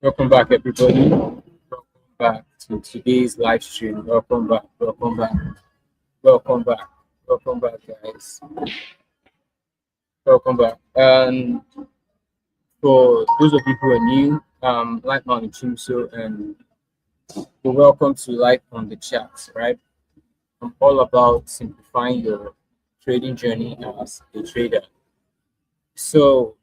Welcome back, everybody. Welcome back to today's live stream. Welcome back. Welcome back. Welcome back. Welcome back, guys. Welcome back. And for those of you who are new, like on the team, so and you're welcome to like on the chat, right? I'm all about simplifying your trading journey as a trader. So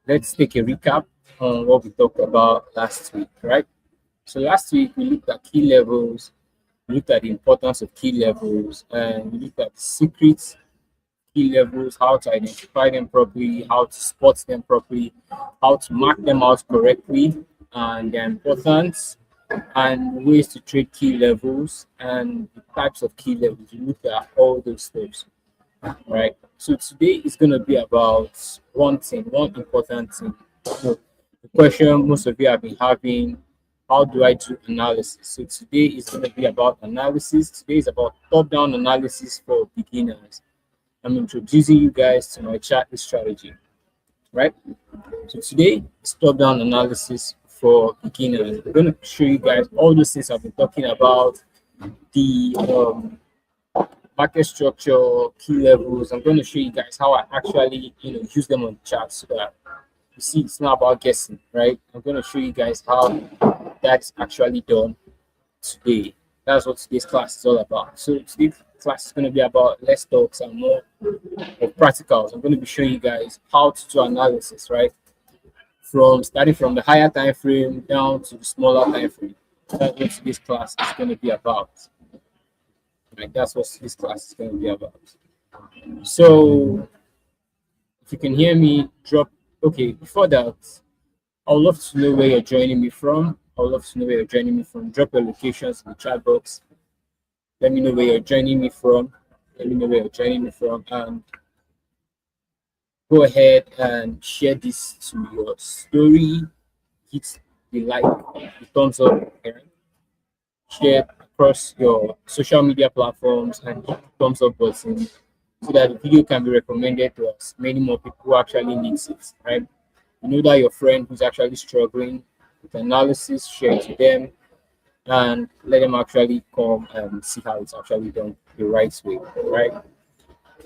let's take a recap on what we talked about last week, right? So last week we looked at key levels, we looked at the importance of key levels, and we looked at the secrets, key levels, how to identify them properly, how to spot them properly, how to mark them out correctly, and their importance, and ways to trade key levels, and the types of key levels. We looked at all those steps, right? So today is going to be about one thing, one important thing. So the question most of you have been having, how do I do analysis? So today is going to be about analysis. Today is about top-down analysis for beginners. I'm introducing you guys to my Chartlit strategy, right? So today is top-down analysis for beginners. We're going to show you guys all those things I've been talking about, the market structure, key levels. I'm going to show you guys how I actually, use them on the chart so that you see it's not about guessing, right? I'm going to show you guys how that's actually done today. That's what today's class is all about. So today's class is going to be about less talks and more of practicals. I'm going to be showing you guys how to do analysis, right? From starting from the higher time frame down to the smaller time frame. That's what today's class is going to be about. Right? That's what this class is going to be about. So if you can hear me, drop. Okay, before that, I would love to know where you're joining me from. I would love to know where you're joining me from. Drop your locations in the chat box. Let me know where you're joining me from. Let me know where you're joining me from. And go ahead and share this to your story. Hit the like, the thumbs up, and share across your social media platforms and hit the thumbs up button so that the video can be recommended to us many more people who actually needs it, right? You know that your friend who's actually struggling with analysis, share it to them and let them actually come and see how it's actually done the right way, right?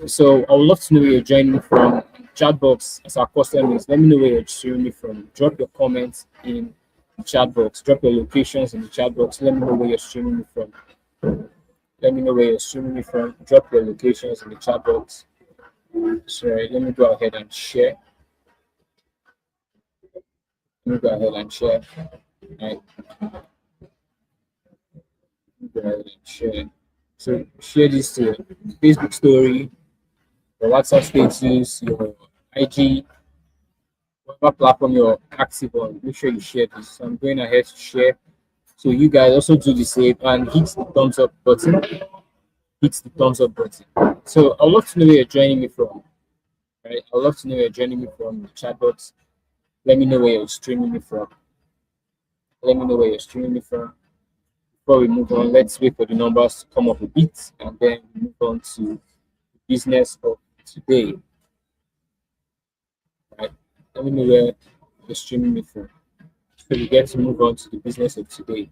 So I would love to know where you're joining me from. Chat box, as our custom is, let me know where you're streaming me from. Drop your comments in the chat box. Drop your locations in the chat box. Let me know where you're streaming me from. Let me know where you're streaming me from. Drop your locations in the chat box. Sorry, let me go ahead and share. Let me go ahead and share. Right. Go ahead and share. So share this to your Facebook story, your WhatsApp status, your IG, whatever platform you're active on. Make sure you share this. So I'm going ahead to share. So you guys also do the same and hit the thumbs up button. Hit the thumbs up button. So I'd love to know where you're joining me from. Right? I'd love to know where you're joining me from in the chat box. Let me know where you're streaming me from. Let me know where you're streaming me from. Before we move on, let's wait for the numbers to come up a bit and then move on to the business of today. Right? Let me know where you're streaming me from. So we get to move on to the business of today.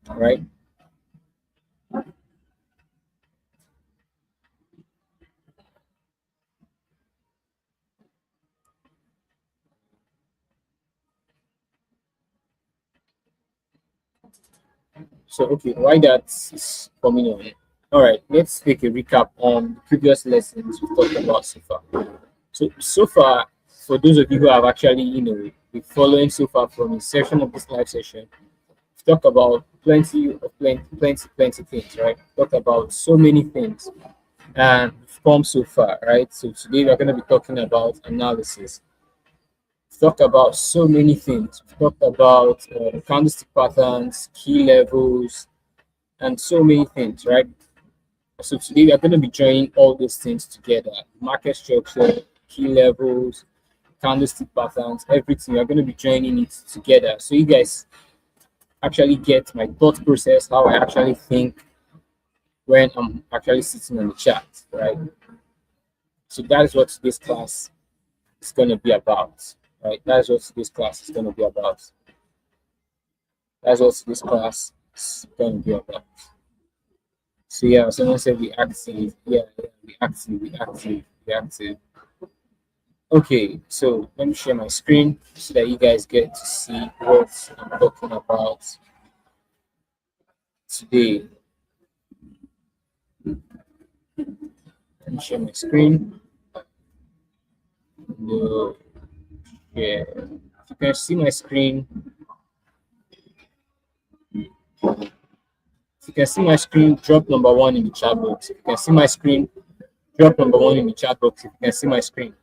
All right. So okay, why that is coming on. All right, let's take a recap on the previous lessons we've talked about so far. So far, for those of you who have actually, been following so far from inception of this live session, we've talked about plenty things, right? Talked about so many things, and we've come so far, right? So today we're going to be talking about analysis. We've talked about so many things. We've talked about candlestick patterns, key levels, and so many things, right? So today we are going to be joining all those things together: market structure, key levels, candlestick patterns, everything. We're going to be joining it together, so you guys actually get my thought process, how I actually think when I'm actually sitting on the chat, right? So that is what this class is going to be about, right? That is what this class is going to be about. That's what this class is going to be about. So yeah, someone said reactive. Yeah, reactive. Okay, so let me share my screen so that you guys get to see what I'm talking about today. Let me share my screen. No, yeah. If you can see my screen, if you can see my screen, drop number one in the chat box. If you can see my screen, drop number one in the chat box. If you can see my screen,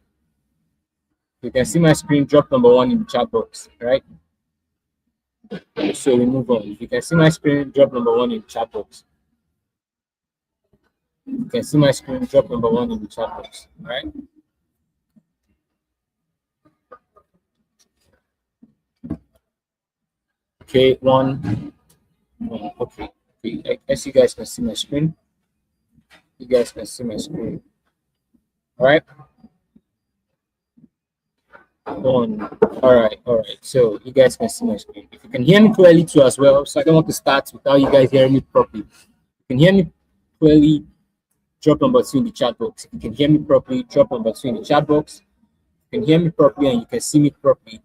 if you can see my screen, drop number one in the chat box. Right. So we move on. If you can see my screen, drop number one in the chat box. You can see my screen, drop number one in the chat box. All right. Okay, one. Okay. Okay. I guess you guys can see my screen. You guys can see my screen. All right. On. All right. So you guys can see my screen. If you can hear me clearly too as well, so I don't want to start without you guys hearing me properly. If you can hear me clearly, drop number two in the chat box. If you can hear me properly, drop number two in the chat box. If you can hear me properly and you can see me properly,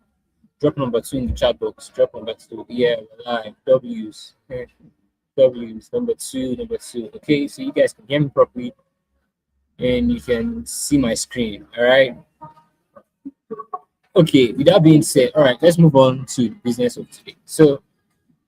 drop number two in the chat box. Drop number two. Yeah, we're live. W's. W's. Number two. Number two. Okay, so you guys can hear me properly and you can see my screen. All right. Okay, with that being said, all right, let's move on to the business of today. So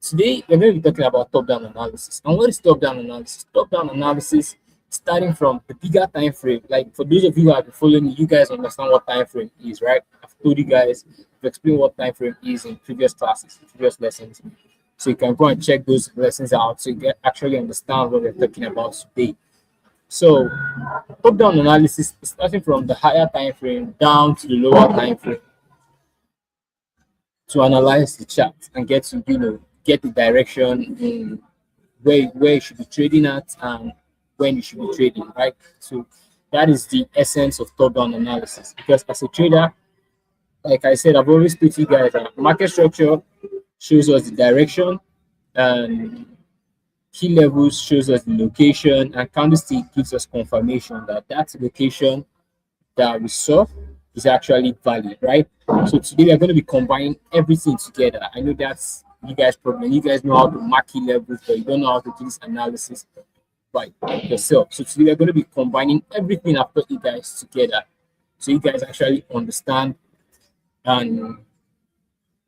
today we're going to be talking about top-down analysis. And what is top-down analysis? Top-down analysis starting from the bigger time frame. Like for those of you who have been following me, you guys understand what time frame is, right? I've told you guys, I've explained what time frame is in previous classes, previous lessons. So you can go and check those lessons out so you can actually understand what we're talking about today. So top-down analysis is starting from the higher time frame down to the lower time frame to analyze the chart and get to get the direction in where you should be trading at and when you should be trading, right? So that is the essence of top-down analysis. Because as a trader, like I said, I've always told you guys that market structure shows us the direction, and key levels shows us the location, and candlestick gives us confirmation that that location that we saw is actually valid, right? So today we're going to be combining everything together. I know that's you guys' problem. You guys know how to mark key levels, but you don't know how to do this analysis by yourself. So today we're going to be combining everything I've taught you guys together, so you guys actually understand and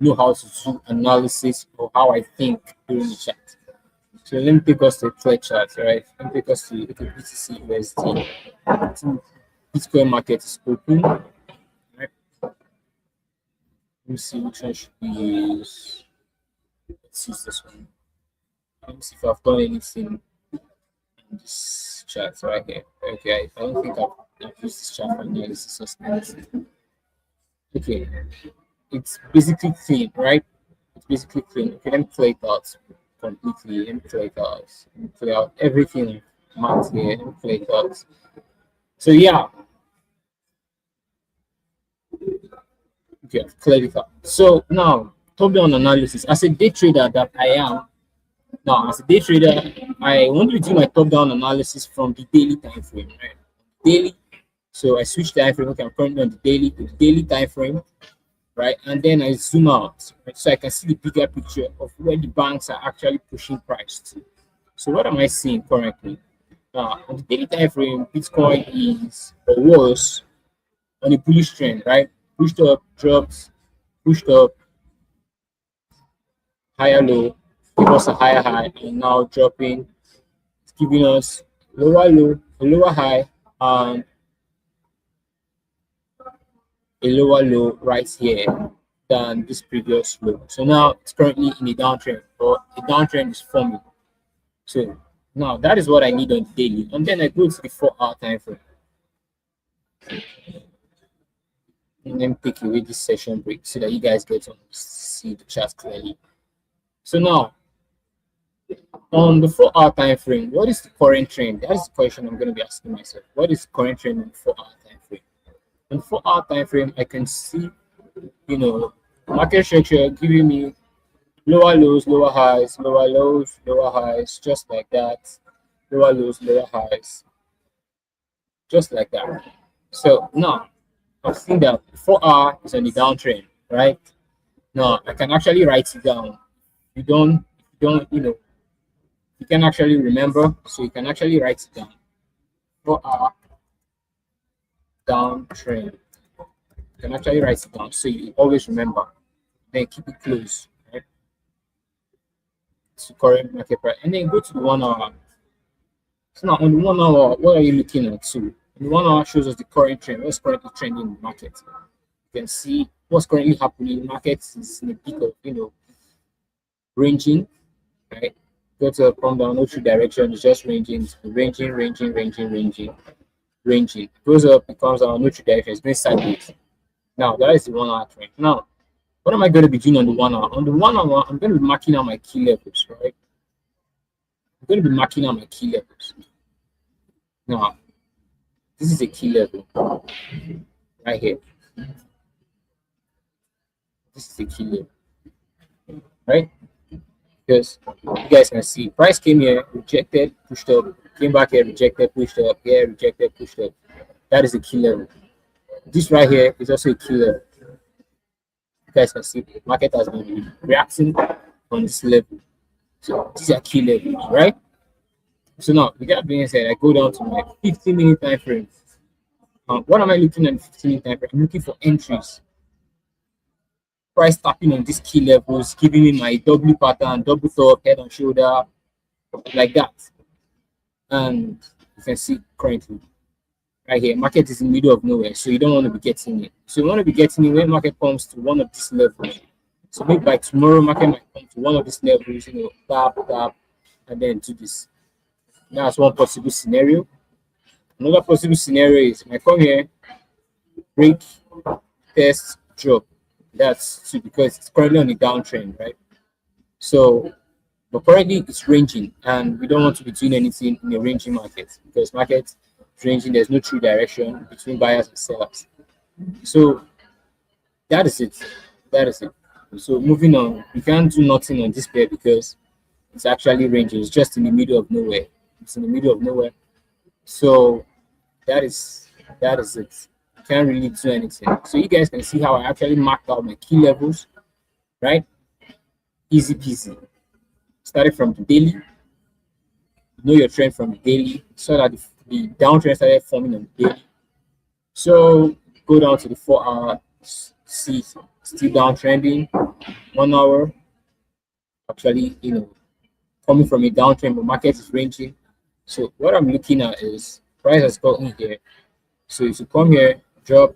know how to do analysis or how I think during the chat. So let me take us to a clear chart, right? Let me take us to BTC USD. Bitcoin market is open. Right? Let me see which one should we use. Let's use this one. Let me see if I've done anything in this chart right here. Okay, I don't think I've used this chart for analysis or something. Okay, it's basically clean, right? It's basically clean. Okay, let me clear it out completely. Let me clear it out. Let me clear out everything marked here. Let me clear it out. So yeah. Okay, I've cleared it out. So now, top-down analysis. As a day trader that I am, now as a day trader, I want to do my top-down analysis from the daily time frame, right? Daily. So I switch time frame. Okay, I'm currently on the daily time frame, right? And then I zoom out, right? So I can see the bigger picture of where the banks are actually pushing price to. So what am I seeing currently? Now, on the daily time frame, Bitcoin is or was on a bullish trend, right? Pushed up, dropped, pushed up, higher low, give us a higher high, and now dropping, it's giving us lower low, a lower high, and a lower low right here than this previous low. So now it's currently in a downtrend, or a downtrend is forming. So now that is what I need on daily, and then I go to the 4-hour time frame. And then take away this session break so that you guys get to see the chart clearly. So now, on the 4-hour time frame, what is the current trend? That is the question I'm going to be asking myself. What is the current trend on the 4-hour time frame? On the 4-hour time frame, I can see, market structure giving me lower lows, lower highs, lower lows, lower highs, just like that. Lower lows, lower highs, just like that. So now I've seen that 4 hour is on the downtrend, right? Now I can actually write it down. You don't, you can actually remember, so you can actually write it down. 4 hour downtrend. You can actually write it down so you always remember. Then keep it close, right? To current market price. And then go to the 1 hour. So now on the 1 hour, what are you looking at? So the 1 hour shows us the current trend, what's currently trending in the market. You can see what's currently happening in the market is in a bit of ranging, right? Go to a come down, no true direction, it's just ranging, ranging. Goes up, it comes down, no true direction, it's going sideways. Now that is the 1 hour trend. Now, what am I going to be doing on the 1 hour? On the 1 hour, I'm going to be marking out my key levels, right? I'm going to be marking out my key levels. Now, this is a key level right here. This is a key level, right? Because you guys can see price came here, rejected, pushed up, came back here, rejected, pushed up, here, rejected, pushed up. That is a key level. This right here is also a key level. You guys can see the market has been reacting on this level. So these are key levels, right? So now, with that being said, I go down to my 15-minute time frame. What am I looking at in 15-minute time frame? I'm looking for entries. Price tapping on these key levels, giving me my W pattern, double top, head and shoulder, like that. And you can see currently, right here, market is in the middle of nowhere, so you don't want to be getting it. So you want to be getting it when market comes to one of these levels. So maybe by tomorrow, market might come to one of these levels, tap, and then do this. That's one possible scenario. Another possible scenario is I come here, break, test, drop. That's two because it's currently on the downtrend, right? So, but currently it's ranging, and we don't want to be doing anything in a ranging market because market is ranging. There's no true direction between buyers and sellers. So that is it. That is it. So moving on, we can't do nothing on this pair because it's actually ranging. It's just in the middle of nowhere. It's in the middle of nowhere. So that is it. Can't really do anything. So you guys can see how I actually marked out my key levels, right? Easy peasy. Started from the daily. Know your trend from the daily, so that the downtrend started forming on the daily. So go down to the 4 hour, see still downtrending. 1 hour, actually, coming from a downtrend, but market is ranging. So what I'm looking at is price has gotten here. So if you come here, drop,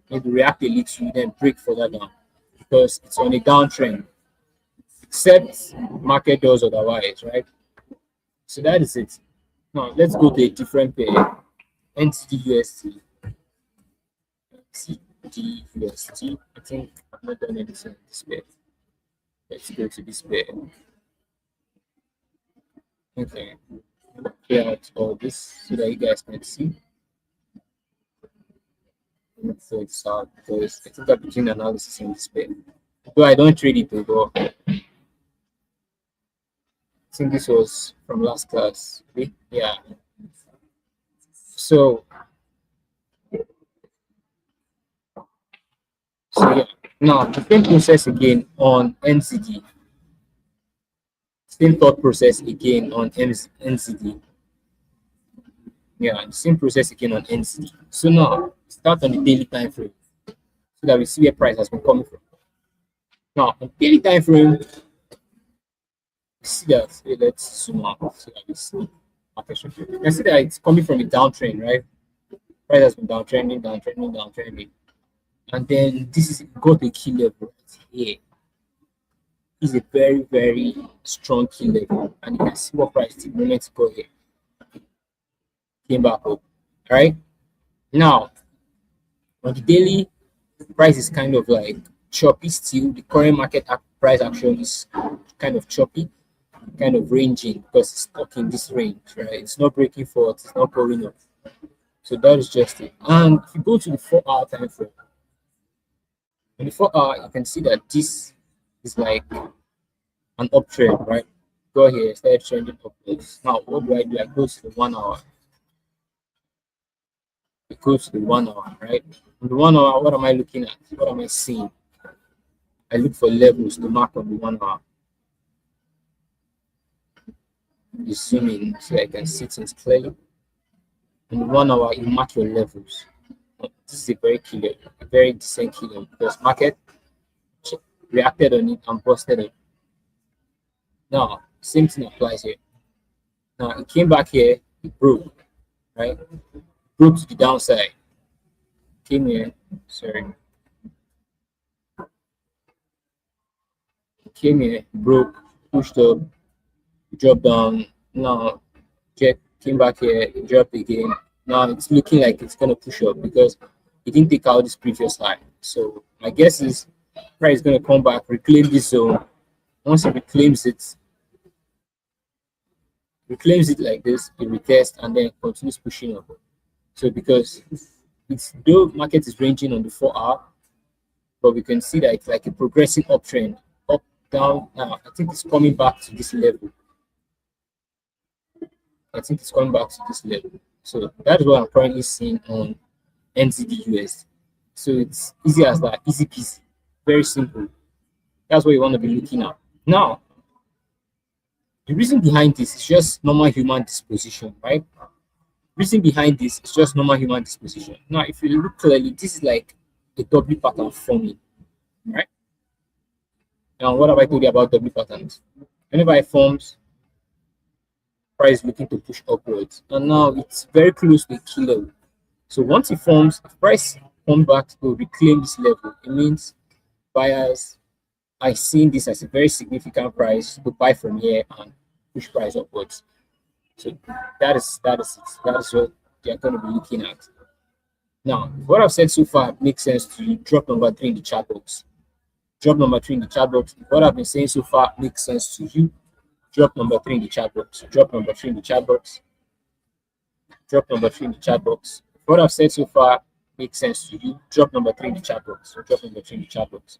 maybe react a little, then break further down because it's on a downtrend. Except market does otherwise, right? So that is it. Now let's go to a different pair. NTD USD. I think I've not done anything on this pair. Let's go to this pair. Okay. Clear out all this so that you guys can see. So it's out because I think I've been doing analysis in this pair. Though I don't trade it, but I think this was from last class. Yeah. So yeah. Now the same process again on NCD. Same thought process again on NCD. Yeah, same process again on NCD. So now start on the daily time frame so that we see where price has been coming from. Now on daily time frame, see that let's zoom out so that we see market structure. You can see that it's coming from a downtrend, right? Price has been downtrending. And then this is got a key level right here. Is a very, very strong key level. And you can see what price the moment to go here. Came back up. All right. Now on the daily, price is kind of like choppy still. The current market price action is kind of choppy, kind of ranging because it's stuck in this range, right? It's not breaking forth, it's not going up. So that is just it. And if you go to the 4 hour time frame, on the 4 hour, you can see that this is like an uptrend, right? Go here, start trending upwards. Now, what do? I go to the 1 hour. I go to the 1 hour, right? On the 1 hour, what am I looking at? What am I seeing? I look for levels to mark on the 1 hour. You zoom in so I can see things clearly. On the 1 hour, you mark your levels. This is a very killer, a very decent killer because market reacted on it and busted it. Now, same thing applies here. Now it came back here, it broke, right? Broke to the downside. Came here, sorry. Came here, broke, pushed up, dropped down. Now came back here, dropped again. Now it's looking like it's gonna push up because it didn't take out this previous high. So my guess is price is gonna come back, reclaim this zone. Once it reclaims it like this, it retests and then continues pushing up. So because it's though market is ranging on the 4 hour, but we can see that it's like a progressive uptrend, up, down. Now I think it's coming back to this level. I think it's coming back to this level. So that's what I'm currently seeing on NZD/USD. So it's easy as that, easy peasy, very simple. That's what you want to be looking at. Now, the reason behind this is just normal human disposition, right? Reason behind this is just normal human disposition. Now, if you look clearly, this is like a W pattern forming, right? Now, what have I told you about W patterns? Whenever it forms, price looking to push upwards, and now it's very close to a key level. So once it forms, if price comes back to reclaim this level, it means buyers are seeing this as a very significant price to buy from here and push price upwards. So that is it. That is what they're going to be looking at. Now, what I've said so far makes sense to you. Drop number 3 in the chat box. Drop number 3 in the chat box. What I've been saying so far makes sense to you. Drop number 3 in the chat box. Drop number 3 in the chat box. Drop number 3 in the chat box. What I've said so far makes sense to you. Drop number 3 in the chat box. So drop number 3 in the chat box.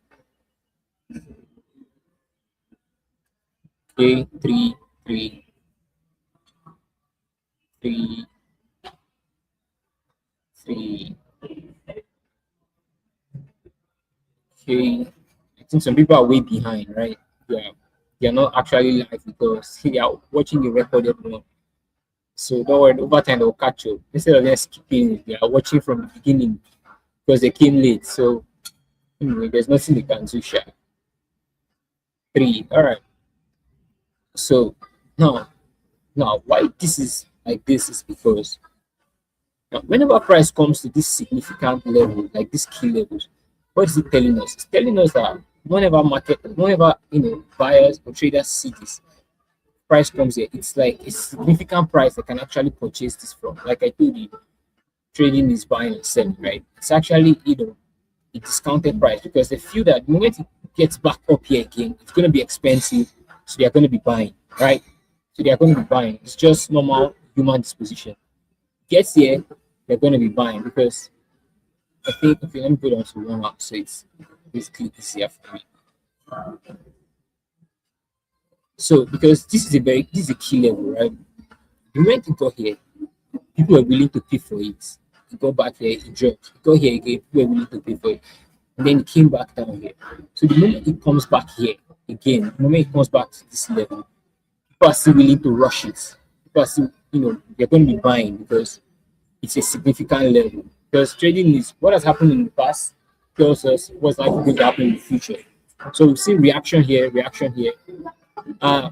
Okay, 3, 3, 3, 3. Okay, I think some people are way behind, right? Yeah, they're not actually live because they are watching the recorded one. So don't worry, over time they'll catch you. Instead of just skipping, they are watching from the beginning because they came late. So anyway, there's nothing they can do. 3. All right. So now why this is like this is because now whenever price comes to this significant level, like this key levels, what is it telling us? It's telling us that whenever buyers or traders see this price comes here, it's like a significant price they can actually purchase this from. Like I told you, trading is buying and selling, right? It's actually a discounted price because they feel that the moment it gets back up here again, it's going to be expensive, so they are going to be buying, right? So they are going to be buying. It's just normal human disposition. Gets here, they're going to be buying because I think, okay, let me put it onto 1 hour so it's basically easier for me. So because this is a key level, right? The moment it got here, people are willing to pay for it. It got back here, it dropped. It got here again, people are willing to pay for it. And then it came back down here. So the moment it comes back here again, the moment it comes back to this level, people are still willing to rush it. People are still, they're going to be buying because it's a significant level. Because trading is what has happened in the past tells us what's likely going to happen in the future. So we've seen reaction here, reaction here.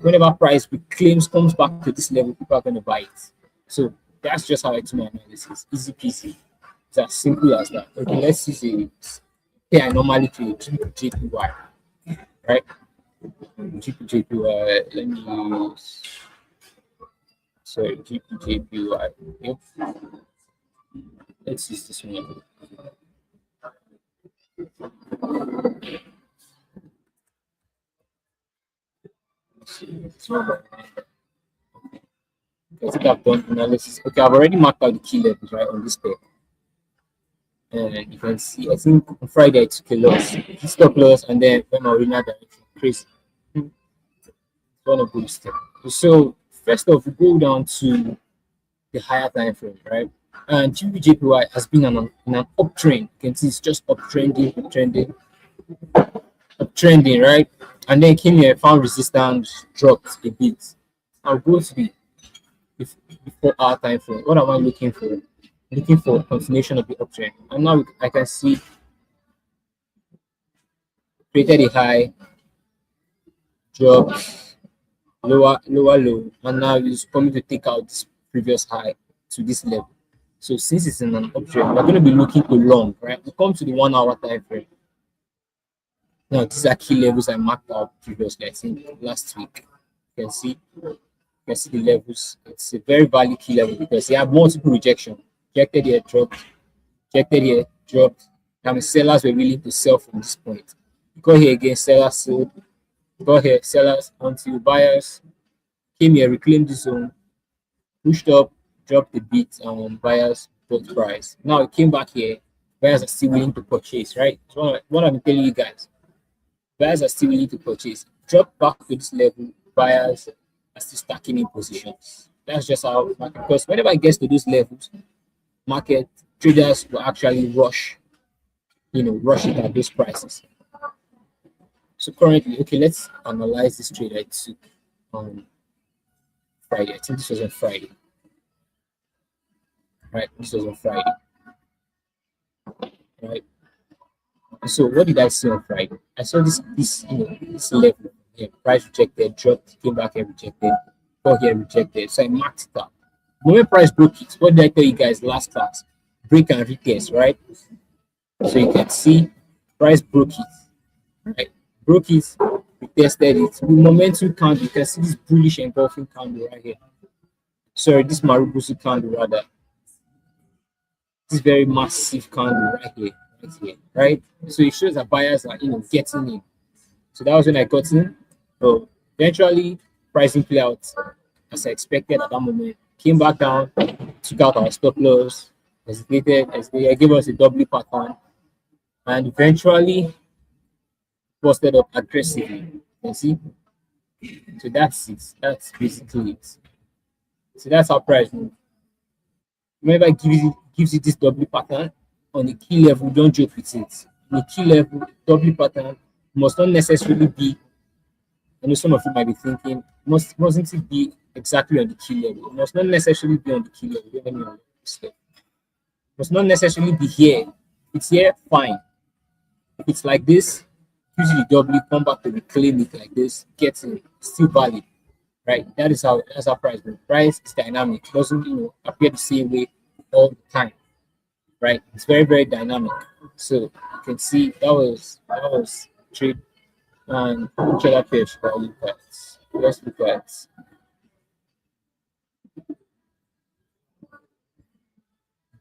Whenever price reclaims comes back to this level, people are going to buy it. So that's just how I do my analysis. Easy peasy. It's as simple as that. Okay, let's use a I normally trade GPJPY, right? GPJPY. Let me use GPJPY. Yep. Let's use this one. I think I've done analysis. Okay, I've already marked out the key levels right on this pair. And you can see, I think on Friday I took a loss, stop loss, and then went my winner direction, crazy. It's one of those things. So first off, we go down to the higher time frame, right? And GBJPY has been in an uptrend. You can see it's just uptrending, right? And then came here, found resistance, dropped a bit. I'll go to the before our time frame. What am I looking for? Looking for continuation of the uptrend. And now I can see created a high, dropped, lower low, and now it's coming to take out this previous high to this level. So since it's in an uptrend, we're going to be looking to long, right? We come to the 1 hour time frame. Now these are key levels I marked out previously, I think last week. You can see the levels. It's a very valid key level because they have multiple rejection. Rejected here, dropped, rejected here, dropped. I mean, sellers were willing to sell from this point. Go here again, sellers sold. Go here, sellers until buyers came here, reclaimed the zone, pushed up, dropped a bit, buyers bought price. Now it came back here, buyers are still willing to purchase, right? So what I'm telling you guys, buyers are still willing to purchase. Drop back to this level, buyers are still stacking in positions. That's just how market, because whenever it gets to those levels, market traders will actually rush it at those prices. So currently, okay, let's analyze this trade I took on Friday. I think this was on Friday. Right, this was on Friday. Right. So what did I see on Friday? I saw this level here, price rejected, dropped, came back and rejected, got here rejected. So I marked it up. When price broke it, what did I tell you guys last class? Break and retest, right? So you can see price broke it, right? Broke it, retested it. The momentum candle, you can see this bullish engulfing candle right here. Sorry, this Marubusu candle rather. This very massive candle right here, right? So it shows that buyers are getting in. So that was when I got in. So eventually pricing play out as I expected at that moment. Came back down, took out our stop loss, hesitated, gave us a double pattern, and eventually busted up aggressively. You can see. So that's it. That's basically it. So that's how price moves. Whenever it gives you this double pattern on the key level, don't joke with it. On the key level, double pattern must not necessarily be. I know some of you might be thinking, mustn't it be exactly on the key level? It must not necessarily be on the key level. Let me understand. Must not necessarily be here. If it's here, fine. If it's like this, use the double, come back to reclaim it like this, get it, still valid. Right? That's how price moves. Price is dynamic. It doesn't appear the same way all the time. Right? It's very, very dynamic. So you can see that was trade. And which other page should I look at? Let's look at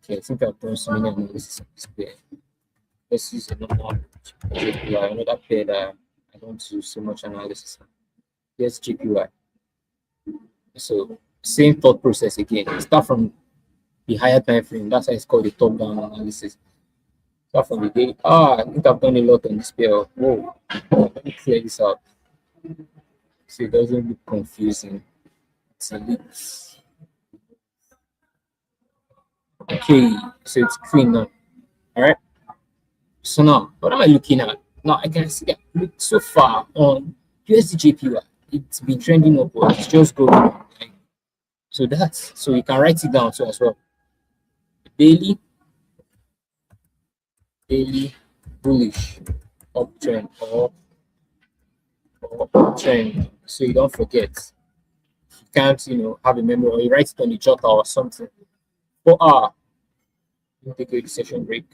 okay, I think I've done so many analysis on this pair. Let's use another JPY, another pair that I don't do so much analysis on. Here's JPY. So same thought process again. Start from the higher time frame. That's why it's called the top-down analysis. Start from the day. I think I've done a lot on this pair. Whoa, let me clear this out so it doesn't look confusing. It's a bit. Okay, so it's clean now. All right. So now, what am I looking at? Now I can see that look so far on USDJPY. It's been trending upwards. It's just going. Right? So you can write it down so as well. Daily bullish uptrend or uptrend. So you don't forget. You can't have a memory or you write it on the jotter or something. 4 hour. Take a session break.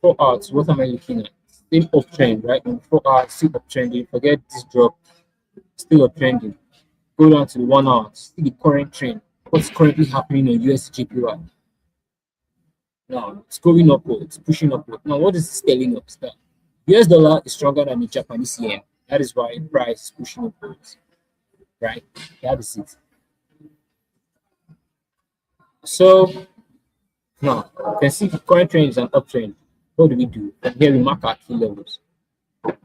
4 hours. What am I looking at? Still uptrend, right? In 4 hours, still uptrending. Forget this drop. Still uptrending. Go down to the 1 hour. See the current trend. What's currently happening on USDJPY? Now it's going upward. It's pushing upward. Now what is this telling us? That US dollar is stronger than the Japanese yen. That is why price is pushing upwards. Right? That is it. So now you can see the current trend is an uptrend. What do we do? From here we mark our key levels. Right?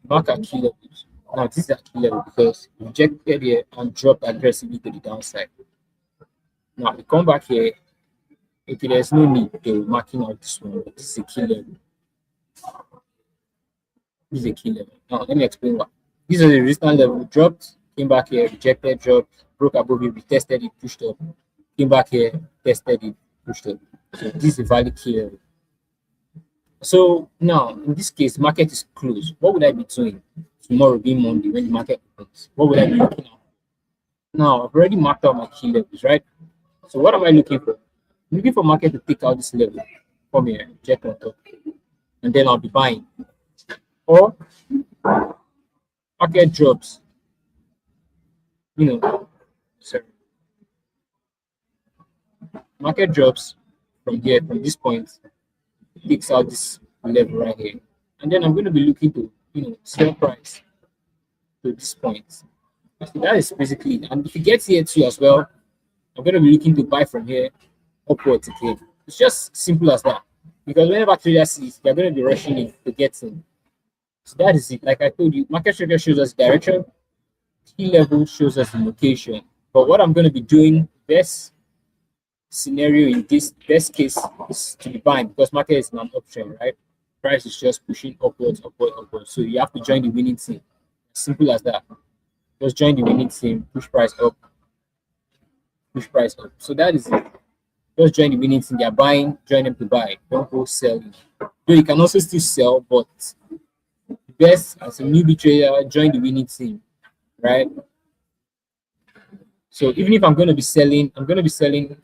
Mark our key levels. Now this is our key level because we rejected here and dropped aggressively to the downside. Now we come back here. Okay, there's no need to marking out this one. This is a key level. This is a key level. Now let me explain why. This is a resistance level. Dropped, came back here, rejected, dropped, broke above it, retested it, pushed up, came back here, tested it, pushed up. So this is a valid key level. So now in this case, market is closed. What would I be doing tomorrow being Monday when the market opens? What would I be looking at? Now I've already marked out my key levels, right? So what am I looking for? I'm looking for market to take out this level. Come here, check on top, and then I'll be buying. Or market drops, sorry, market drops from here, from this point, takes out this level right here, and then I'm going to be looking to sell price to this point. So that is basically it. And if it gets here too as well, I'm going to be looking to buy from here upwards again. It's just simple as that. Because whenever traders see it, they're going to be rushing in to get in. So that is it. Like I told you, market structure shows us direction, key level shows us the location. But what I'm going to be doing, best scenario in this best case, is to be buying because market is an option, right? Price is just pushing upwards, upwards, upwards. So you have to join the winning team. Simple as that. Just join the winning team, push price up, push price up. So that is it. Just join the winning team. They're buying, join them to buy. Don't go selling. Though you can also still sell, but best as a newbie trader, join the winning team, right? So even if I'm going to be selling, I'm going to be selling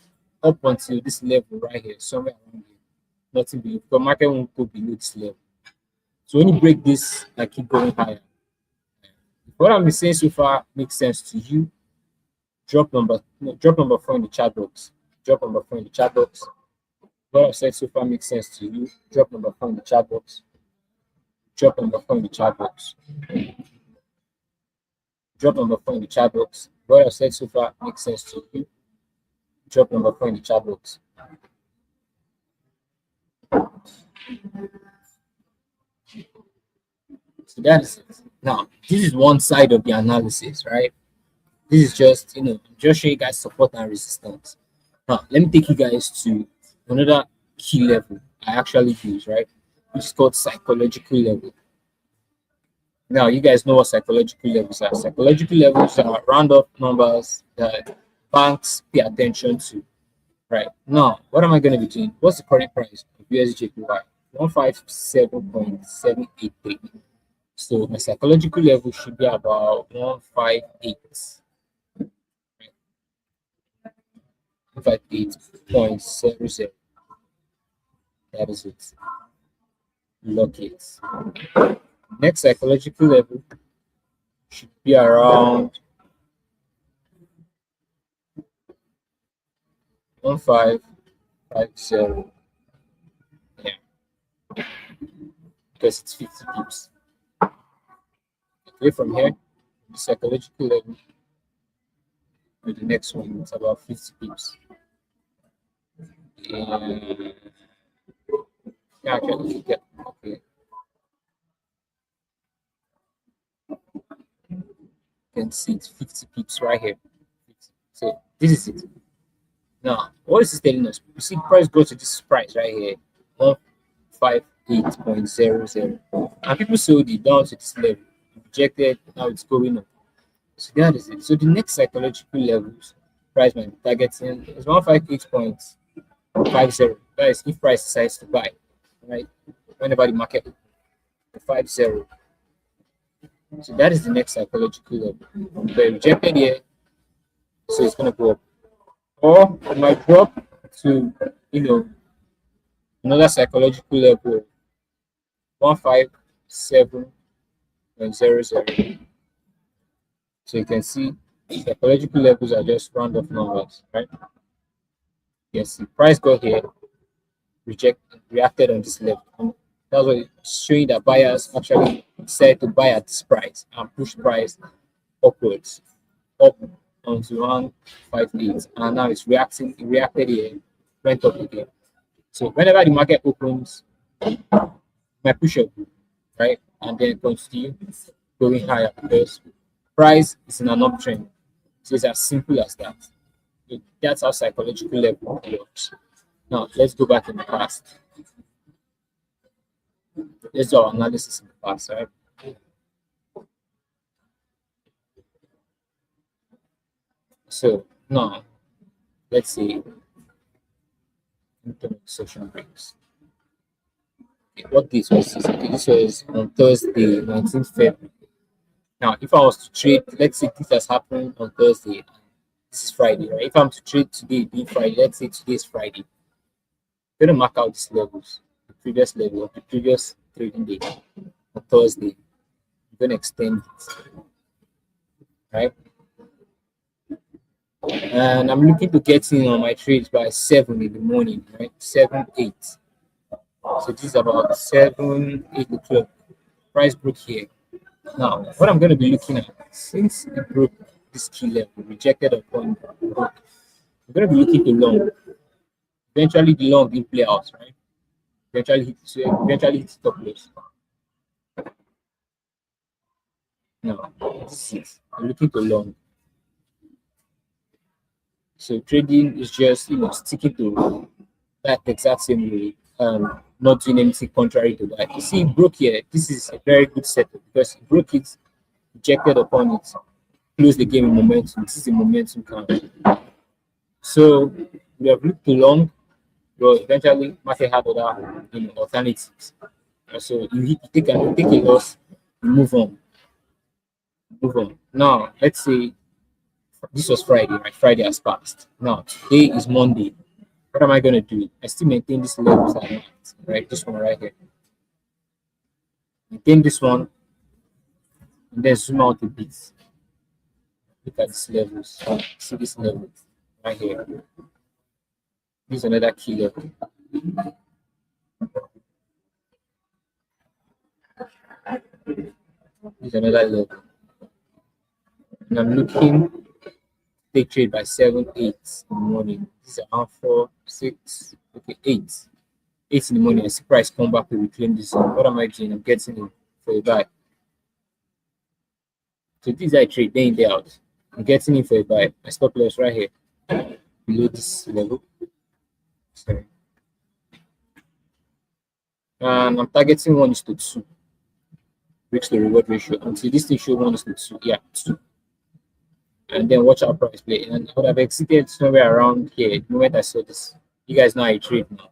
up until this level right here, somewhere around here. Nothing below. The market won't go below this level. So when you break this, I keep going higher. What I'm saying so far makes sense to you. Drop number 4 in the chat box. Drop number 4 in the chat box. What I've said so far makes sense to you. Drop number 4 in the chat box. Drop number 4 in the chat box. Drop number 4 in the chat box. What I've said so far makes sense to you. Drop number 4 in the chat box. So that is it. Now, this is one side of the analysis, right? This is just, just show you guys support and resistance. Now, let me take you guys to another key level I actually use, right? Which is called psychological level. Now, you guys know what psychological levels are. Psychological levels are round up numbers that banks pay attention to, right? Now, what am I going to be doing? What's the current price of USDJPY? 157.783. So my psychological level should be about 158. 158.00. That is it. Lock it. Next psychological level should be around 1550. Yeah. Because it's 50 pips. Okay, from here, the psychological level to the next one, it's about 50 pips. Yeah, okay. You can see it's 50 pips right here. So this is it. Now, what is this telling us? You see, price goes to this price right here, 158.00, and people sold it down to this level, rejected. Now it's going up. So that is it. So the next psychological levels, price might be targeting is 158.50. That is if price decides to buy, right? Whenever the market 50. So that is the next psychological level. They rejected here, so it's gonna go up. Or it might drop to another psychological level, 157.00. So you can see psychological levels are just round of numbers, right? Yes, the price got here, reacted on this level. And that's what it's showing that buyers actually decided to buy at this price and push price upwards, up onto 158. And now it's reacting, it reacted here, went up again. So whenever the market opens, my push up, right, and then continue going higher because price is in an uptrend. So it's as simple as that. That's how psychological level works. Now let's go back in the past. Let's do our analysis in the past, right? So now let's see session breaks. Okay, what this was this? Okay, this was on Thursday, 19th February. Now, if I was to trade, let's say this has happened on Thursday. This is Friday, right? If I'm to trade today, being Friday, let's say today is Friday. I'm gonna mark out these levels, the previous level of the previous trading day on Thursday. I'm gonna extend it, right? And I'm looking to get in on my trades by 7 in the morning, right? 7, 8. So this is about 7, 8 o'clock. Price broke here. Now, what I'm going to be looking at, since it broke this key level, rejected upon broke, I'm going to be looking to long. Eventually, the long didn't play out, right? Eventually hit stop loss. Now, this is it. I'm looking to long. So trading is just sticking to that exact same way, not doing anything contrary to that. You see, broke here. This is a very good setup because it broke it, rejected upon it, close the game in momentum. This is the momentum count. So we have looked too long, but eventually market had other alternatives. So you take a loss, you move on, move on. Now let's say this was Friday, right? Friday has passed. Now today is Monday. What am I gonna do? I still maintain this levels that I marked, right? This one right here. Maintain this one, and then zoom out a bit. Look at these levels. See this level right here. This is another key level. This is another level. And I'm looking to take trade by 7, 8 in the morning. This is around 4, 6, okay, 8. 8 in the morning. I see price come back to reclaim this one. What am I doing? I'm getting in for a buy. So this is I trade day in, day out. I'm getting in for a buy. My stop loss right here below this level. Sorry. And I'm targeting 1:2. Risk to reward ratio until this thing show 1:2. Yeah, 2. And then watch our price play. And I would have exited somewhere around here the moment I saw this. You guys know I trade now.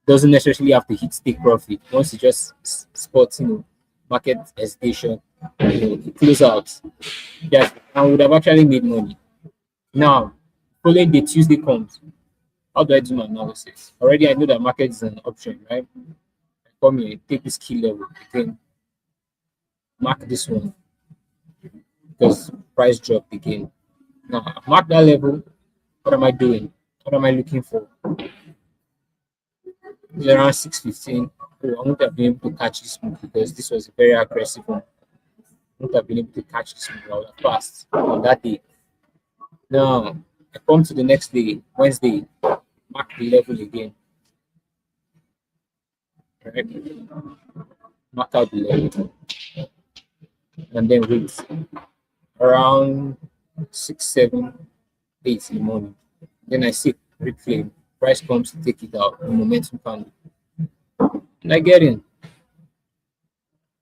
Doesn't necessarily have to hit take profit. Once you just spot, market hesitation, close out. Yes, I would have actually made money. Now, following the Tuesday comes, how do I do my analysis? Already I know that market is an option, right? I come here, take this key level, again, mark this one because price dropped again. Now, mark that level. What am I doing? What am I looking for? It's around 6:15. Oh, I won't have been able to catch this move because this was a very aggressive one. I won't have been able to catch this move. I would have passed on that day. Now, I come to the next day, Wednesday, mark the level again. Right? Mark out the level. And then wait around 6, 7, 8 in the morning. Then I see reclaim. Price comes to take it out. The momentum candle. And I get in.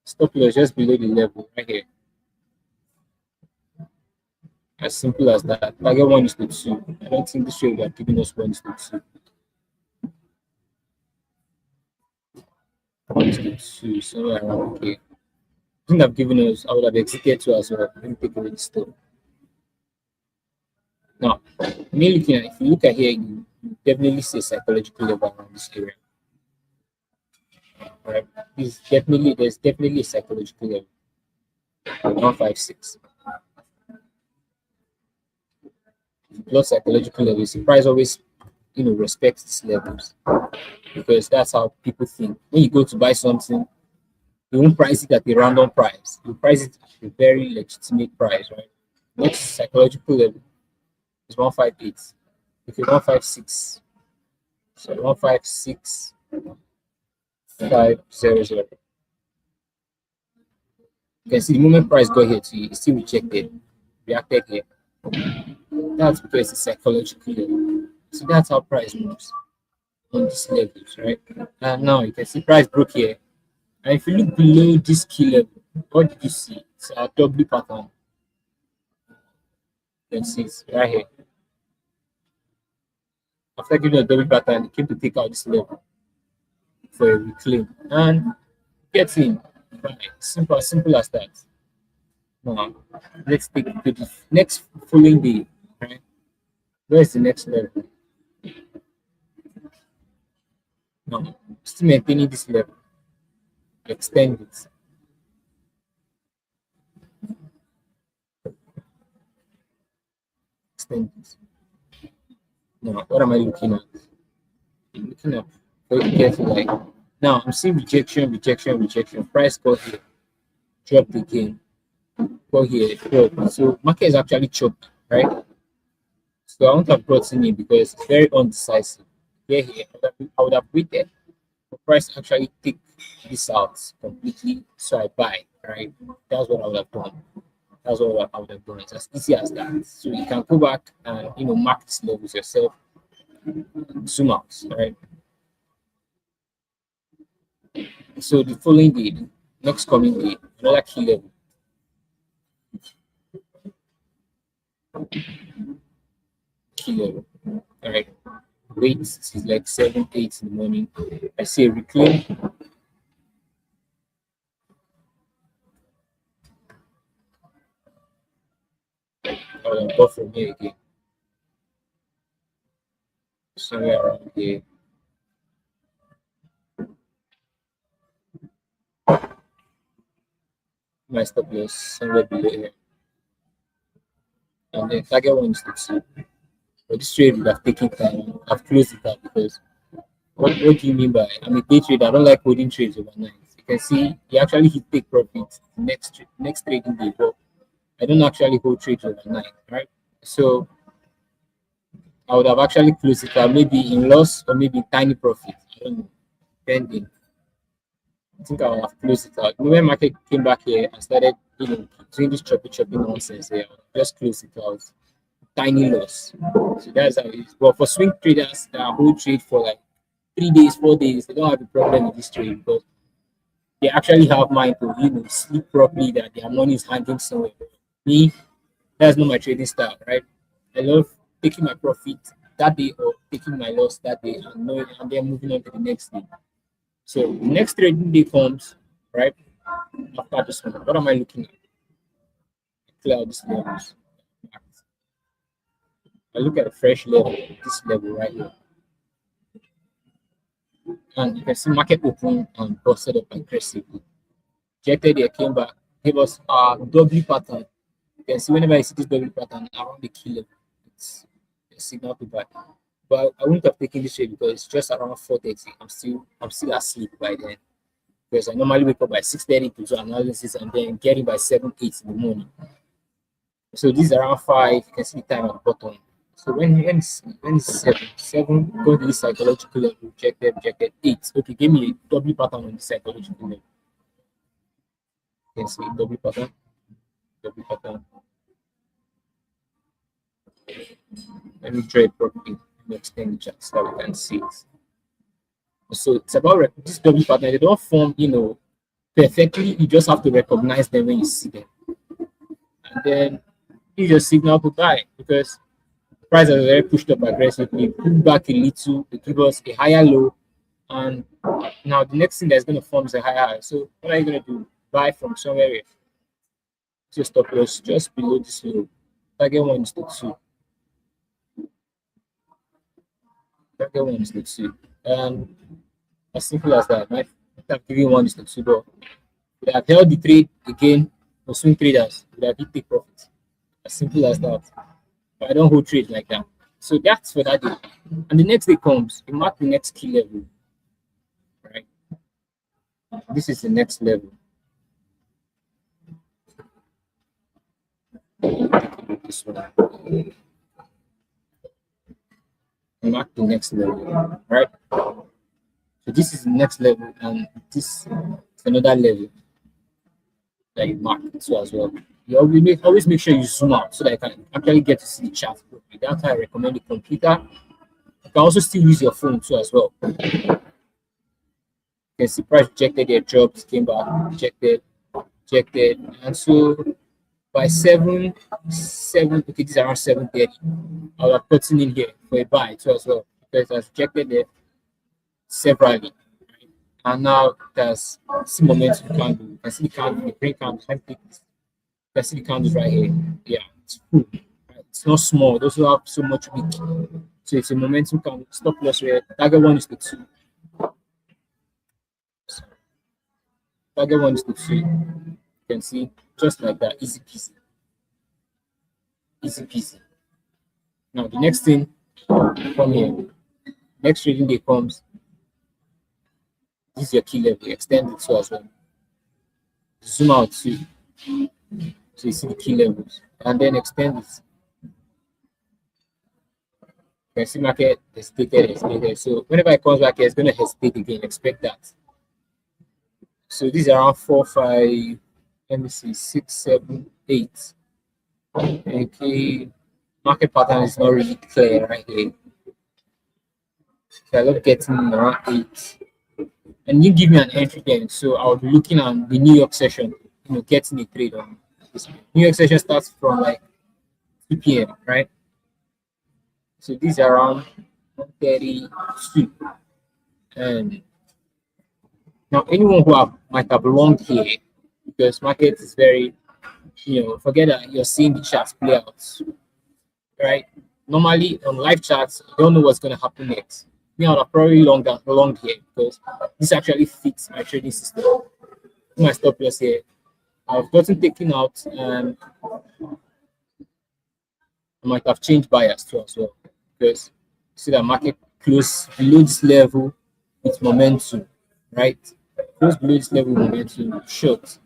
Stop loss just below the level right here. As simple as that. Target 1:2. I don't think this trade would have given us 1:2. 1:2, somewhere around okay. Wouldn't have given us, I would have exited too as well. Let me take away the stop. Now, me looking at, if you look at here, you definitely see psychological level around this area. Right? There's definitely a psychological level. 156. Plus psychological levels. The price always, respects these levels because that's how people think. When you go to buy something, you won't price it at a random price. You price it at a very legitimate price, right? Next psychological level is 158. If you're 156, So 156,500. You can see the moment price got here to it still rejected, reacted here. That's because it's psychological level. So that's how price moves on these levels, right? And now you can see price broke here. And if you look below this key level, what did you see? It's a W pattern. You can see it's right here. After giving a double pattern, it came to take out this level for a reclaim. And get in. Right. Simple as that. Now, let's take it to the next following day. Right? Where is the next level? Now, still maintaining this level. Extend it. Extend it. Now, what am I looking at? I'm looking at very carefully. Like, now, I'm seeing rejection. Price got here, dropped again, got here, dropped. So, market is actually chopped, right? So, I won't have brought in because it's very undecisive. Here, I would have waited for price to actually take this out completely. So, I buy, right? That's what I would have done. That's what I would have done. It's as easy as that. So, you can go back and, mark these levels yourself, zoom out, right? So the following day, next coming day, another key level. Key level. All right. Wait, it's like 7, 8 in the morning. I see a reclaim. I'll go from here again. Somewhere around here. My stop loss somewhere below here. And then target one is to 2. But this trade would have taken time. I've closed it out because what do you mean by I'm a day trader? I don't like holding trades overnight. You can see you actually hit take profit next trading day, but I don't actually hold trades overnight, right? So I would have actually closed it out, maybe in loss or maybe tiny profit. I don't know, depending. I think I would have closed it out. When market came back here and started, doing this choppy nonsense here, just close it out. Tiny loss. So that's how it is. But for swing traders that hold trade for like 3 days, 4 days, they don't have a problem with this trade because they actually have mind to sleep properly that their money is hanging somewhere. Me, that's not my trading style, right? I love taking my profit that day or taking my loss that day and knowing and then moving on to the next day. So the next trading day comes, right? After this one, what am I looking at? Clear out these levels. I look at a fresh level, this level right here. And you can see market open and busted up aggressively. Rejected here, came back, gave us a W pattern. You can see whenever I see this W pattern around the key level, it's a signal to buy. But I wouldn't have taken this trade because it's just around 4:30. I'm still asleep by then. Because I normally wake up by 6:30 to do analysis and then get in by 7, 8 in the morning. So this is around 5. You can see the time at the bottom. So when it's 7, go to the psychological level, rejected 8. Okay, give me a W pattern on the psychological level. You can see W pattern, W pattern. Let me draw it properly. Let me extend the chart so that we can see it. So it's about this W pattern. They don't form, perfectly. You just have to recognize them when you see them, and then you just signal to buy because price has already pushed up aggressively, pulled back a little to give us a higher low, and now the next thing that's going to form is a higher high. So what are you going to do? Buy from somewhere here. Just stop loss just below this low. Target one is the 2. Target one is the 2. And as simple as that. Right? I'm giving one is the 2, but we have held the trade again for swing traders. We have hit take profit. As simple as that. But I don't hold trade like that. So that's for that day. And the next day comes, you mark the next key level. Right? This is the next level. This one. mark the next level, right? So this is the next level, and this is another level that you mark too as well. You always make sure you zoom out so that you can actually get to see the chart properly. That's why I recommend the computer. You can also still use your phone too as well. You can see price rejected, their drops came back, rejected, rejected, and so by seven, okay, this is around 7:30. I will have putting in here for a buy too as well because it has rejected there severally. And now there's see momentum candle. You can see the candle, the green candle. Let me take this. You can see the candles right here. Yeah, it's full. Right? It's not small. Those who have so much weak. So it's a momentum candle. Stop loss rate. Target one is the two. Target one is the two. You can see just like that. Easy peasy. Easy peasy. Now the next thing from here. Next trading day comes. This is your key level. Extend it to as well. Zoom out too. So you see the key levels. And then extend it. You can see market hesitated. So whenever it comes back here, it's going to hesitate again. Expect that. So these are around 4, 5, let me see, 6, 7, 8. Okay. Market pattern is not really clear right here. So I love getting around 8. And you give me an entry then. So I'll be looking at the New York session, getting a trade on this. New York session starts from like 2 p.m., right? So these are around 1:32. And now anyone who might have longed here, because market is very, forget that you're seeing the charts play out, right? Normally on live charts, you don't know what's going to happen next. Me, I would have probably longed here because this actually fits my trading system. My stop loss here, I've gotten taken out, and I might have changed bias too as well because see that market close below this level with momentum, right? Close below this level with momentum, short,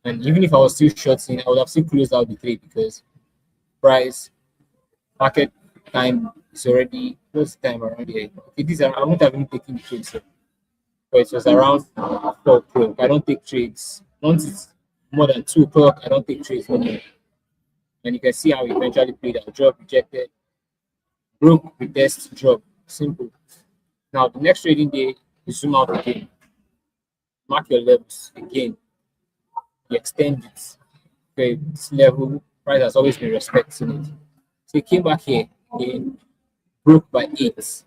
and even if I was still shorting, I would have still closed out the trade because price market time is already close time around here. Okay, these are I won't have even taken the trades, but it was around 4 o'clock. I don't take trades once it's more than 2 o'clock. I don't take trades anymore. And you can see how it eventually played out. Drop, rejected, broke, retest, drop. Simple. Now the next trading day, you zoom out again, mark your levels again, you extend it. Okay, this level price has always been respecting it. So it came back here again, broke by 8.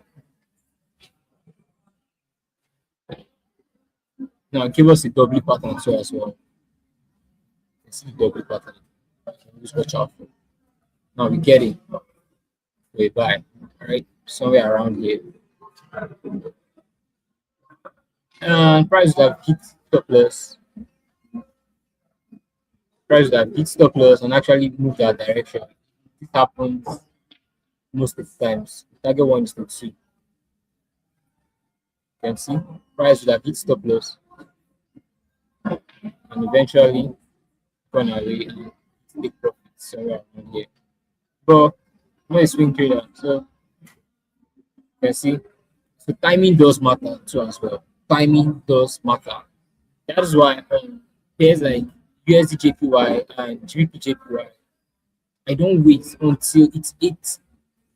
Now give us a double pattern so as well. You see the double pattern. Just watch out for. Now we get it. We buy, right? Somewhere around here. And price would have hit stop loss. Price would have hit stop loss and actually move that direction. This happens most of the times. Target one is the 2. You can see price would have hit stop loss and eventually gone away and take profits somewhere around here. But I'm not a swing trader, so you can see. So timing does matter too as well. Timing does matter. That is why pairs like USD JPY and GBP JPY, I don't wait until it's 8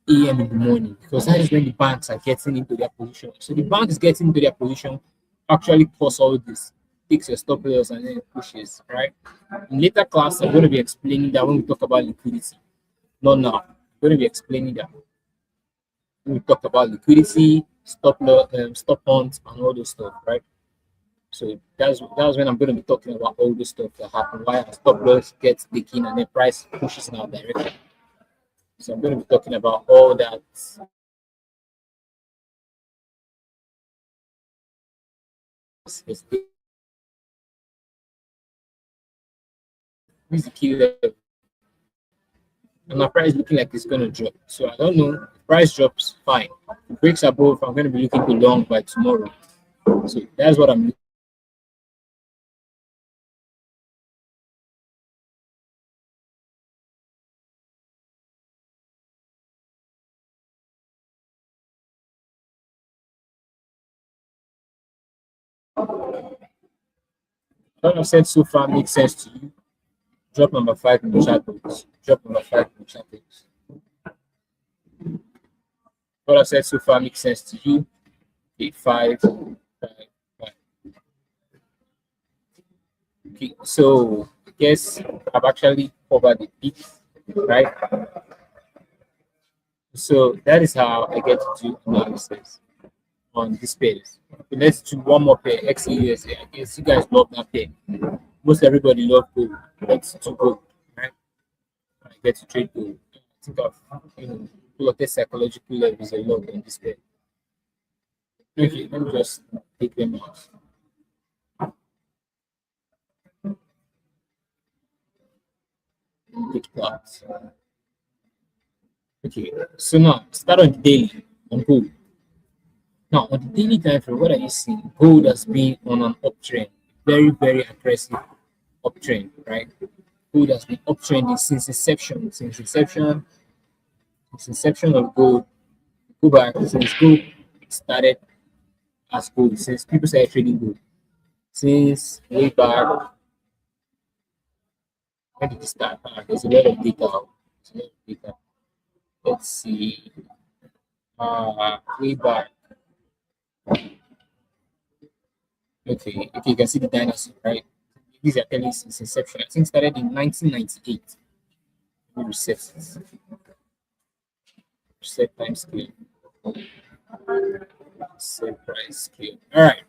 a.m. in the morning because that is when the banks are getting into their position. So the bank is getting into their position, actually cause all this, takes your stop loss and then pushes, right? In later class, I'm going to be explaining that when we talk about liquidity. Not now. I'm going to be explaining that when we talk about liquidity, stop loss, stop hunt, and all those stuff, right? So that's when I'm going to be talking about all the stuff that happen, why our stop loss gets taken and the price pushes in our direction. So I'm going to be talking about all that. This is the key level. And my price looking like it's going to drop. So I don't know. If price drops, fine. If it breaks above, I'm going to be looking to long by tomorrow. So that's what I'm looking What I've said so far makes sense to you? Drop number 5 in the chat box. Drop number 5 in the chat box. What I've said so far makes sense to you? Okay, 5, 5, 5. Okay, so I guess I've actually covered the peak, right? So that is how I get to do analysis on these pairs. Okay, let's do one more pair, XAUSA. I guess you guys love that pair. Most everybody love gold. Let's do gold, right? I get to trade gold. I think I've plotted psychological levels a lot on this pair. Okay, let me just take them out. Take that. Okay, so now start on the daily on gold. Now on the daily time frame, what are you seeing? Gold has been on an uptrend, very, very aggressive uptrend, right? Gold has been uptrending since inception. Since inception of gold, go back since gold started as gold, since people started trading gold, since way back. When did it start? There's a lot of data. There's a lot of data. Let's see. Way back. Okay, you can see the dinosaur, right? These are telling since inception. I think it started in 1998. Let me reset this. Reset time scale. Set price scale. All right.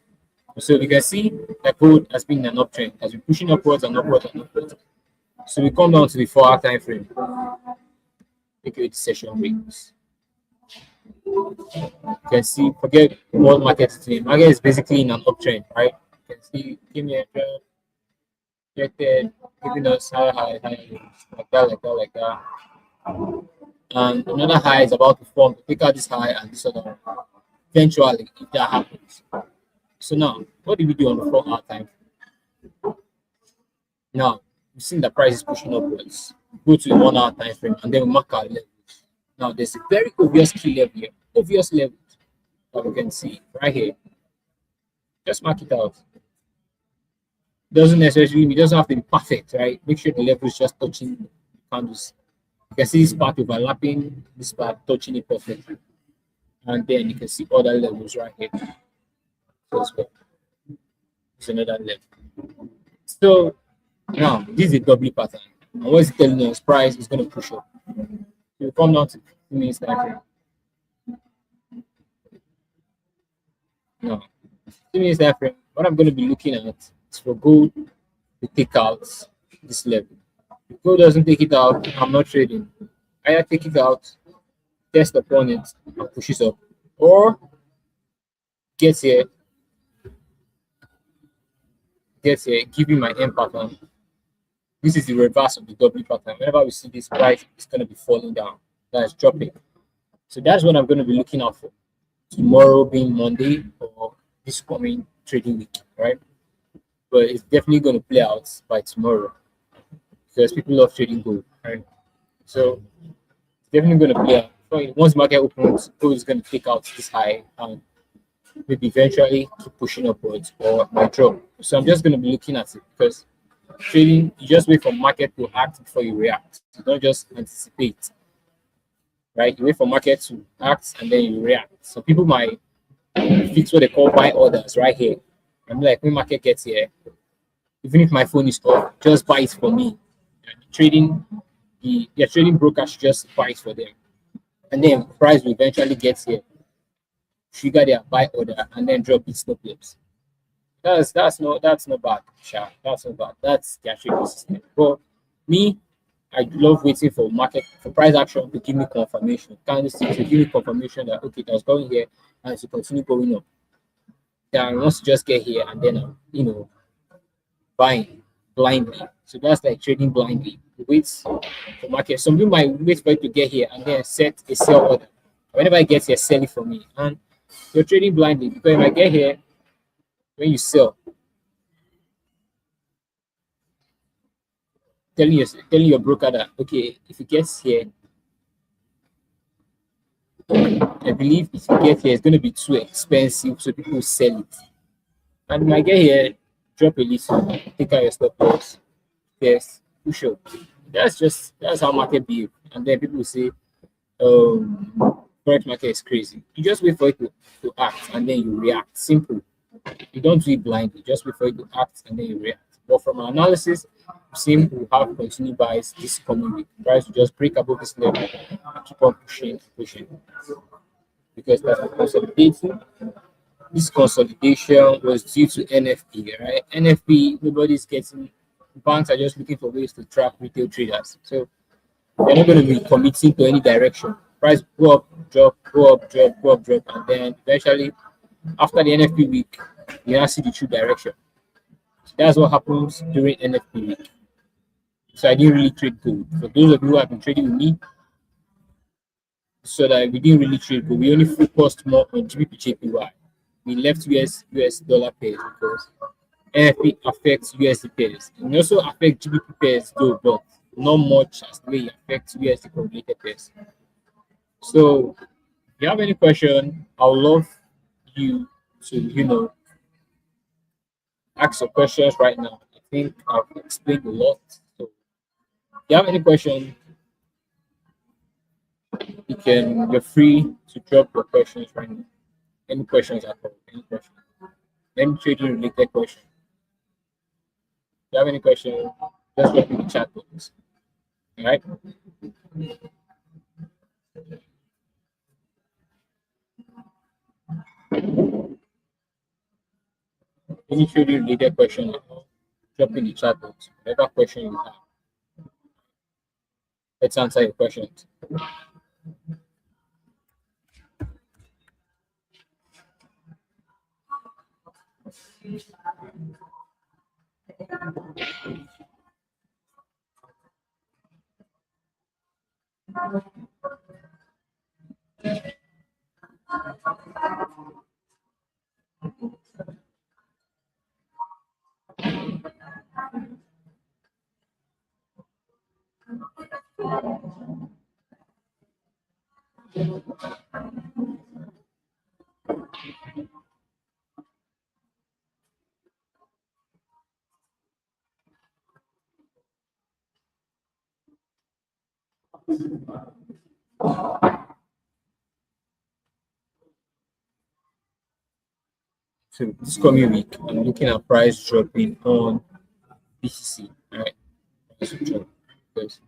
So you can see the code has been an uptrend, has been pushing upwards and upwards and upwards. So we come down to the 4-hour time frame. Take away the session breaks. You can see, forget what market is doing. Market is basically in an uptrend, right? You can see, give me a trend, rejected, giving us high, like that. And another high is about to form. Take out this high and this other one. Eventually, if that happens. So now, what do we do on the 4-hour time frame? Now, we've seen the price is pushing upwards. Go to the 1-hour time frame and then we mark our levels. Now, there's a very obvious key level here. Obvious levels that we can see right here. Just mark it out. Doesn't necessarily, it doesn't have to be perfect, right? Make sure the level is just touching the candles. You can see this part overlapping, this part touching it perfectly. And then you can see other levels right here. So it's another level. So now this is a W pattern. And what is telling us? Price is going to push up. You come down to 15 minutes time frame. Now, 15 minutes time frame. What I'm going to be looking at is for gold to take out this level. If gold doesn't take it out, I'm not trading. Either take it out, test upon it, and push it up, or gets here, give me my M pattern. This is the reverse of the W pattern. Whenever we see this price, it's going to be falling down. That's dropping. So that's what I'm going to be looking out for. Tomorrow being Monday or this coming trading week, right? But it's definitely going to play out by tomorrow because people love trading gold, right? So it's definitely going to play out. So once the market opens, gold is going to take out this high and maybe eventually keep pushing upwards or might drop. So I'm just going to be looking at it because trading, you just wait for market to act before you react. You don't just anticipate, right? You wait for market to act and then you react. So people might fix what they call buy orders right here. I'm like, when market gets here, even if my phone is off, just buy it for me. Your trading broker should just buy it for them, and then price will eventually get here, trigger their buy order, and then drop its stop loss. That's not bad, Sha. That's not bad. That's their trading system. But me, I love waiting for price action to give me confirmation. Candlestick to give me confirmation that okay, that's going here and it's to continue going up. Then once you just get here and then buying blindly. So that's like trading blindly. You wait for market. Some people might wait for it to get here and then set a sell order. Whenever it gets here, sell it for me. And you're trading blindly because if I get here, when you sell, telling your broker that okay, if it gets here, I believe if it gets here, it's going to be too expensive, so people sell it. And when I get here, drop a little, take out your stop loss, test, push up. That's how market behave. And then people say, forex market is crazy. You just wait for it to act and then you react. Simple. You don't do it blindly. Just wait for it to act and then you react. But from our analysis, we've seen we have continued buys this coming week. Price will just break above this level and keep on pushing. Because that's consolidating. This consolidation was due to NFP, right? NFP, nobody's getting, banks are just looking for ways to trap retail traders. So they're not going to be committing to any direction. Price go up, drop, go up, drop, go up, drop, and then eventually, after the NFP week, you now see the true direction. So that's what happens during NFP week. So I didn't really trade gold. For those of you who have been trading with me, so that we didn't really trade gold. We only focused more on GBP/JPY. We left US dollar pairs because NFP affects USD pairs. And it also affects GBP pairs though, but not much as the way it affects USD correlated pairs. So if you have any question, I would love you to ask your questions right now. I think I've explained a lot. So if you have any question, you're free to drop your questions right now. Any questions at all? Any questions? Any trading related question? If you have any question, just drop in the chat box. All right. Any trading related question at all, drop in the chat box. Whatever question you have, let's answer your questions. So this coming week, I'm looking at price dropping on BCC. All right, price will drop because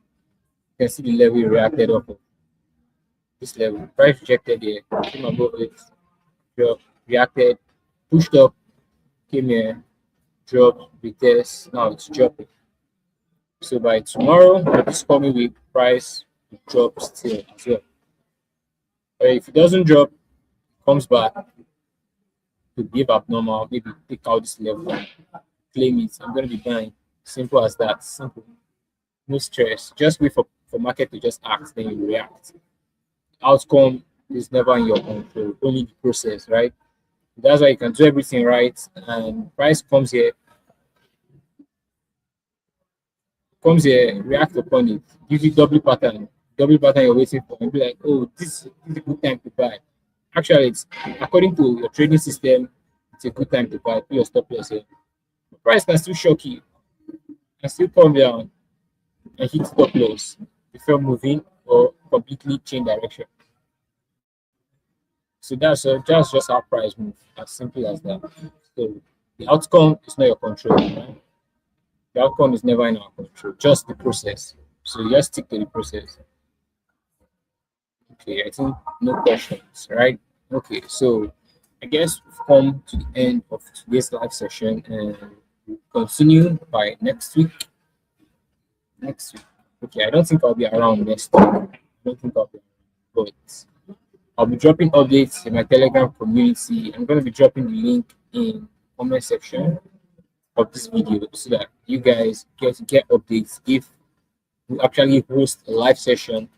you can see the level it reacted off of this level. Price rejected here, came above it, dropped, reacted, pushed up, came here, dropped, retest. Now it's dropping. So by tomorrow or this coming week, price will drop still as well. But if it doesn't drop, comes back to give abnormal, maybe take out this level, claim it. I'm going to be buying. Simple as that. Simple. No stress. Just wait for market to just act, then you react. Outcome is never in your control, only the process, right? That's why you can do everything right. And price comes here, react upon it, give you double pattern you're waiting for, and be like, oh, this is a good time to buy. Actually, it's according to your trading system, it's a good time to buy. Put your stop loss here. The price can still shock you, can still come down and hit stop loss before moving or completely change direction. So that's just how price move, as simple as that. So the outcome is not your control, right? The outcome is never in our control, just the process. So you just stick to the process. Okay, I think no questions, right? Okay, so I guess we've come to the end of today's live session, and we'll continue by next week. Okay, I don't think I'll be around next week. I don't think I'll be around, but I'll be dropping updates in my Telegram community. I'm going to be dropping the link in comment section of this video so that you guys get updates if we actually host a live session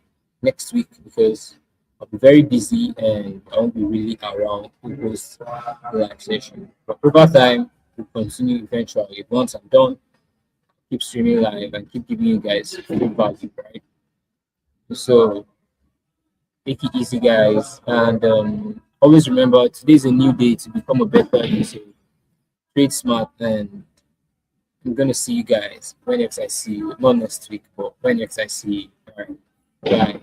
next week, because I'll be very busy and I won't be really around to host the live session. But over time, we'll continue eventually. Once I'm done, keep streaming live and keep giving you guys free value, right? So take it easy, guys, and always remember today's a new day to become a better user. Trade smart and I'm gonna see you guys when next I see you. Not next week, but when next I see you. All right. Bye.